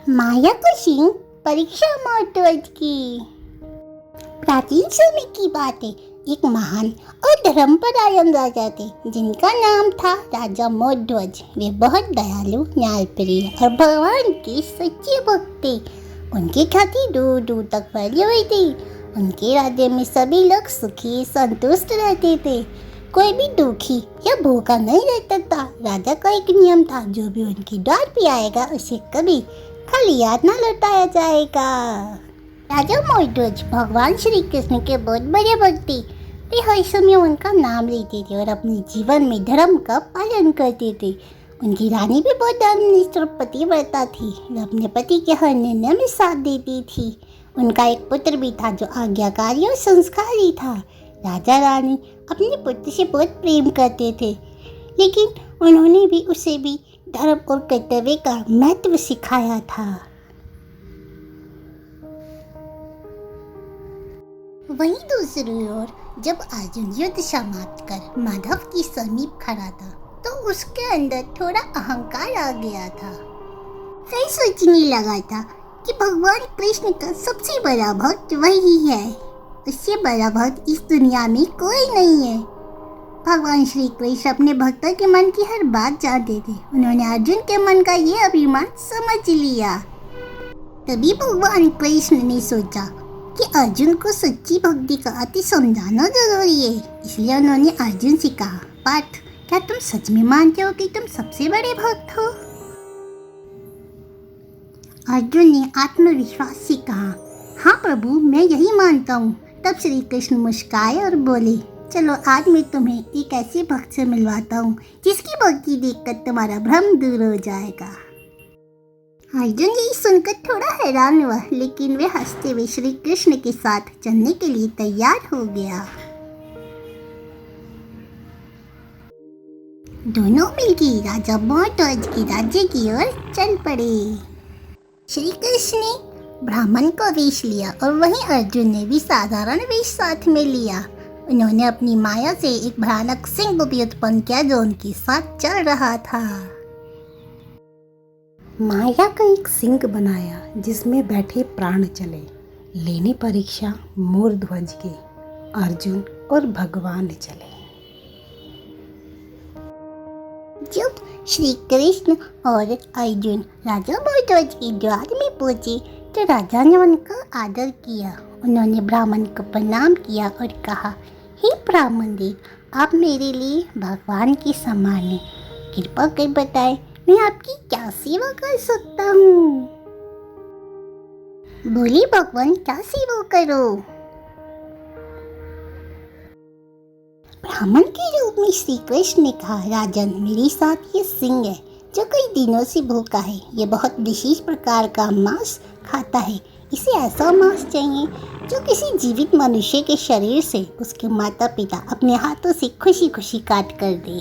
माया को सिंह परीक्षा महोत्सव की। प्राचीन समय की बात है। एक महान और धर्मपरायण राजा थे जिनका नाम था राजा मौध्वज। वे बहुत दयालु, न्यायप्रिय और भगवान के सच्चे भक्त थे। उनकी ख्याति दूर दूर तक फैली हुई थी। उनके राज्य में सभी लोग सुखी संतुष्ट रहते थे। कोई भी दुखी या भूखा नहीं रहता था। राजा का एक नियम था, जो भी उनके द्वार पे आएगा उसे कभी खाली हाथ न लौटाया जाएगा। राजा मौध्वज भगवान श्री कृष्ण के बहुत बड़े भक्त थे। वे हर समय उनका नाम लेते थे और अपने जीवन में धर्म का पालन करते थे। उनकी रानी भी बहुत धर्मनिष्ठ और पतिव्रता थी। वे अपने पति के हर निर्णय में साथ देती थी। उनका एक पुत्र भी था जो आज्ञाकारी और संस्कारी था। राजा रानी अपने पुत्र से बहुत प्रेम करते थे, लेकिन उन्होंने भी उसे भी धर्म और कर्तव्य का महत्व सिखाया था। वहीं दूसरी ओर जब अर्जुन युद्ध समाप्त कर माधव के समीप खड़ा था तो उसके अंदर थोड़ा अहंकार आ गया था। वह सोचने लगा था कि भगवान कृष्ण का सबसे बड़ा भक्त वही है। उससे बड़ा भक्त इस दुनिया में कोई नहीं है। भगवान श्री कृष्ण अपने भक्तों के मन की हर बात जानते थे। उन्होंने अर्जुन के मन का ये अभिमान समझ लिया। तभी भगवान कृष्ण ने सोचा कि अर्जुन को सच्ची भक्ति का अर्थ समझाना जरूरी है। इसलिए उन्होंने अर्जुन से कहा, पार्थ, क्या तुम सच में मानते हो कि तुम सबसे बड़े भक्त हो? अर्जुन ने आत्मविश्वास से कहा, हाँ प्रभु, मैं यही मानता हूँ। तब श्री कृष्ण मुस्कुराए और बोले, चलो आज मैं तुम्हें एक ऐसे भक्त से मिलवाता हूँ जिसकी भक्ति देखकर तुम्हारा भ्रम दूर हो जाएगा। अर्जुन यही सुनकर थोड़ा हैरान हुआ, लेकिन वे हंसते हुए श्री कृष्ण के साथ चलने के लिए तैयार हो गया। दोनों मिलकर राजा मौध्वज के राज्य की ओर चल पड़े। श्री कृष्ण ने ब्राह्मण को वेश लिया और वहीं अर्जुन ने भी साधारण वेश साथ में लिया। उन्होंने अपनी माया से एक भयानक सिंह को भी उत्पन्न किया जो उनके साथ चल रहा था। माया का एक सिंह बनाया जिसमें बैठे प्राण चले। लेने परीक्षा मोरध्वज की, अर्जुन और भगवान चले। जब श्री कृष्ण और अर्जुन राजा मौध्वज के द्वार में पहुंचे तो राजा ने उनका आदर किया। उन्होंने ब्राह्मण को प्रणाम किया और कहा, हे ब्राह्मण देव, आप मेरे लिए भगवान के समान हैं। कृपा कर बताएं मैं आपकी क्या सेवा कर सकता हूँ? बोली भगवान, क्या सेवा करो? ब्राह्मण के रूप में श्री कृष्ण ने कहा, राजन, मेरे साथ ये सिंह है जो कई दिनों से भूखा है। ये बहुत विशेष प्रकार का मांस खाता है। इसे ऐसा मांस चाहिए जो किसी जीवित मनुष्य के शरीर से उसके माता पिता अपने हाथों से खुशी खुशी काट कर दे।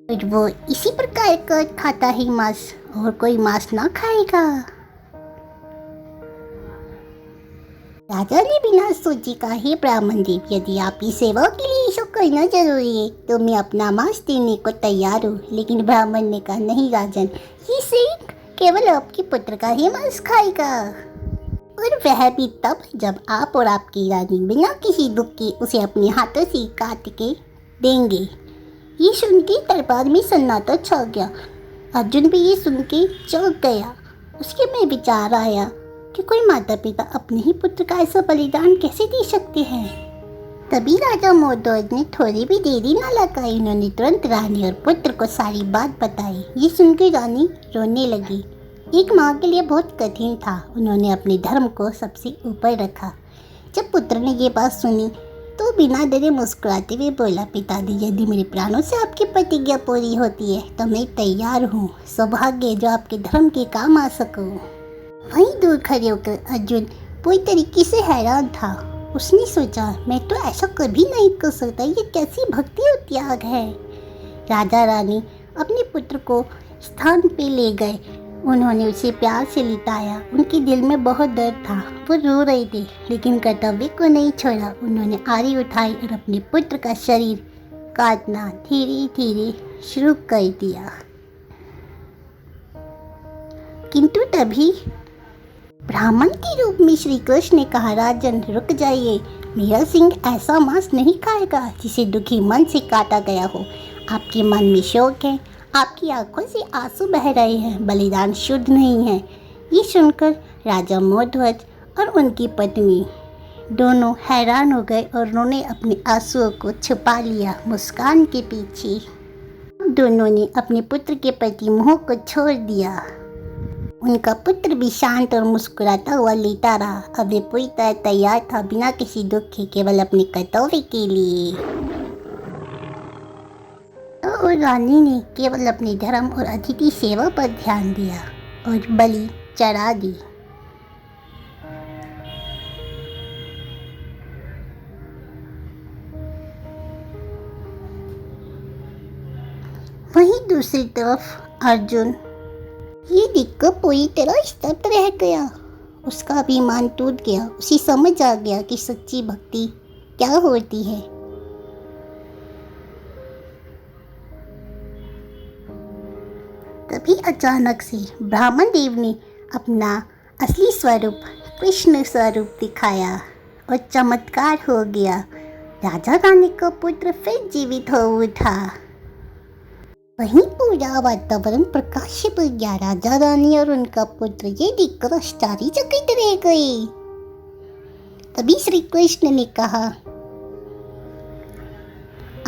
और वो इसी प्रकार का खाता है मांस, और कोई मांस ना खाएगा। राजा ने बिना सोचे कहा, हे ब्राह्मण देव, यदि आपकी सेवा के लिए इसको करना जरूरी है तो मैं अपना मांस देने को तैयार हूँ। लेकिन ब्राह्मण ने कहा, नहीं राजन, ये सिंह केवल आपके पुत्र का ही मांस खाएगा, और वह भी तब जब आप और आपकी रानी बिना किसी दुख के उसे अपने हाथों से काट के देंगे। ये सुन के दरबार में सन्नाटा छा गया। अर्जुन भी ये सुन के चौंक गया। उसके में विचार आया कि कोई माता पिता अपने ही पुत्र का ऐसा बलिदान कैसे दे सकते हैं। तभी राजा मौध्वज ने थोड़ी भी देरी न लगाई। उन्होंने तुरंत रानी और पुत्र को सारी बात बताई। ये सुनकर रानी रोने लगी। एक माँ के लिए बहुत कठिन था। उन्होंने अपने धर्म को सबसे ऊपर रखा। जब पुत्र ने ये बात सुनी तो बिना डरे मुस्कुराते हुए बोला, पिताजी, यदि मेरे प्राणों से आपकी प्रतिज्ञा पूरी होती है तो मैं तैयार हूँ। सौभाग्य जो आपके धर्म के काम आ सकूँ। वहीं दूर खड़े होकर अर्जुन पूरी तरीके से हैरान था। उसने सोचा, मैं तो ऐसा कभी नहीं कर सकता। ये कैसी भक्ति और त्याग है। राजा रानी अपने पुत्र को स्थान पे ले गए। उन्होंने उसे प्यार से लिटाया। उनके दिल में बहुत दर्द था। वो रो रहे थे, लेकिन कर्तव्य को नहीं छोड़ा। उन्होंने आरी उठाई और अपने पुत्र का शरीर काटना धीरे धीरे शुरू कर दिया। किंतु तभी ब्राह्मण के रूप में श्री कृष्ण ने कहा, राजन रुक जाइए, मेरा सिंह ऐसा मांस नहीं खाएगा जिसे दुखी मन से काटा गया हो। आपके मन में शोक है, आपकी आंखों से आंसू बह रहे हैं, बलिदान शुद्ध नहीं है। ये सुनकर राजा मोरध्वज और उनकी पत्नी दोनों हैरान हो गए और उन्होंने अपने आंसुओं को छुपा लिया मुस्कान के पीछे। दोनों ने अपने पुत्र के प्रति मोह को छोड़ दिया। उनका पुत्र भी शांत और मुस्कुराता हुआ लेटा रहा। अब वे पूरी तरह तैयार था, बिना किसी दुख के, केवल अपने कर्तव्य के लिए। और रानी ने केवल अपने धर्म और अतिथि सेवा पर ध्यान दिया और बलि चढ़ा दी। वहीं दूसरी तरफ अर्जुन ये देखकर पूरी तरह स्तब्ध रह गया। उसका अभिमान टूट गया। उसे समझ आ गया कि सच्ची भक्ति क्या होती है। तभी अचानक से ब्राह्मण देव ने अपना असली स्वरूप कृष्ण स्वरूप दिखाया और चमत्कार हो गया। राजा रानी का पुत्र फिर जीवित हो उठा। वहीं पूरा वातावरण प्रकाशित हो गया। राजा रानी और उनका पुत्र ये देखकर आश्चर्यचकित रह गए। तभी श्री कृष्ण ने कहा,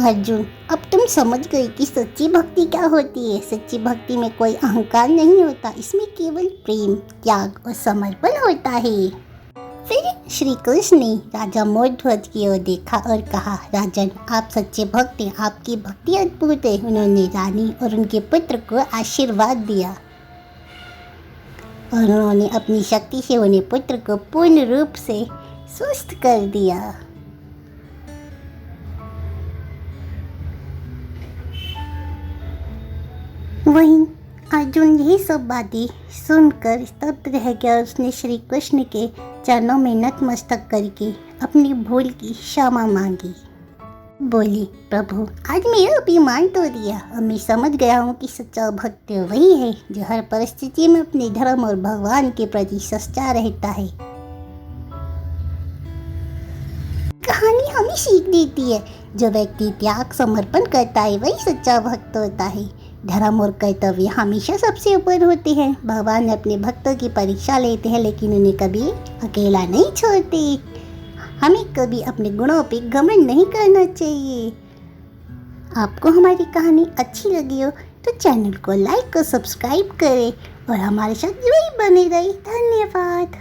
अर्जुन अब तुम समझ गए कि सच्ची भक्ति क्या होती है। सच्ची भक्ति में कोई अहंकार नहीं होता, इसमें केवल प्रेम, त्याग और समर्पण होता है। फिर श्री कृष्ण ने राजा मोरध्वज की ओर देखा और कहा, राजन आप सच्चे भक्त हैं, आपकी भक्ति अद्भुत है। उन्होंने रानी और उनके पुत्र को आशीर्वाद दिया और उन्होंने अपनी शक्ति से उन्हें पुत्र को पूर्ण रूप से स्वस्थ कर दिया। वहीं अर्जुन यही सब बातें सुनकर स्तब्ध रह गया। उसने श्री कृष्ण के चरणों में नतमस्तक करके अपनी भूल की क्षमा मांगी। बोली, प्रभु आज मेरा अभिमान तोड़ दिया। अब मैं समझ गया हूँ कि सच्चा भक्त वही है जो हर परिस्थिति में अपने धर्म और भगवान के प्रति सच्चा रहता है। कहानी हमें सीख देती है, जो व्यक्ति त्याग समर्पण करता है वही सच्चा भक्त होता है। धर्म और कर्तव्य हमेशा सबसे ऊपर होते हैं। भगवान अपने भक्तों की परीक्षा लेते हैं, लेकिन उन्हें कभी अकेला नहीं छोड़ते। हमें कभी अपने गुणों पे घमंड नहीं करना चाहिए। आपको हमारी कहानी अच्छी लगी हो तो चैनल को लाइक और सब्सक्राइब करें और हमारे साथ यूं ही बने रहिए। धन्यवाद।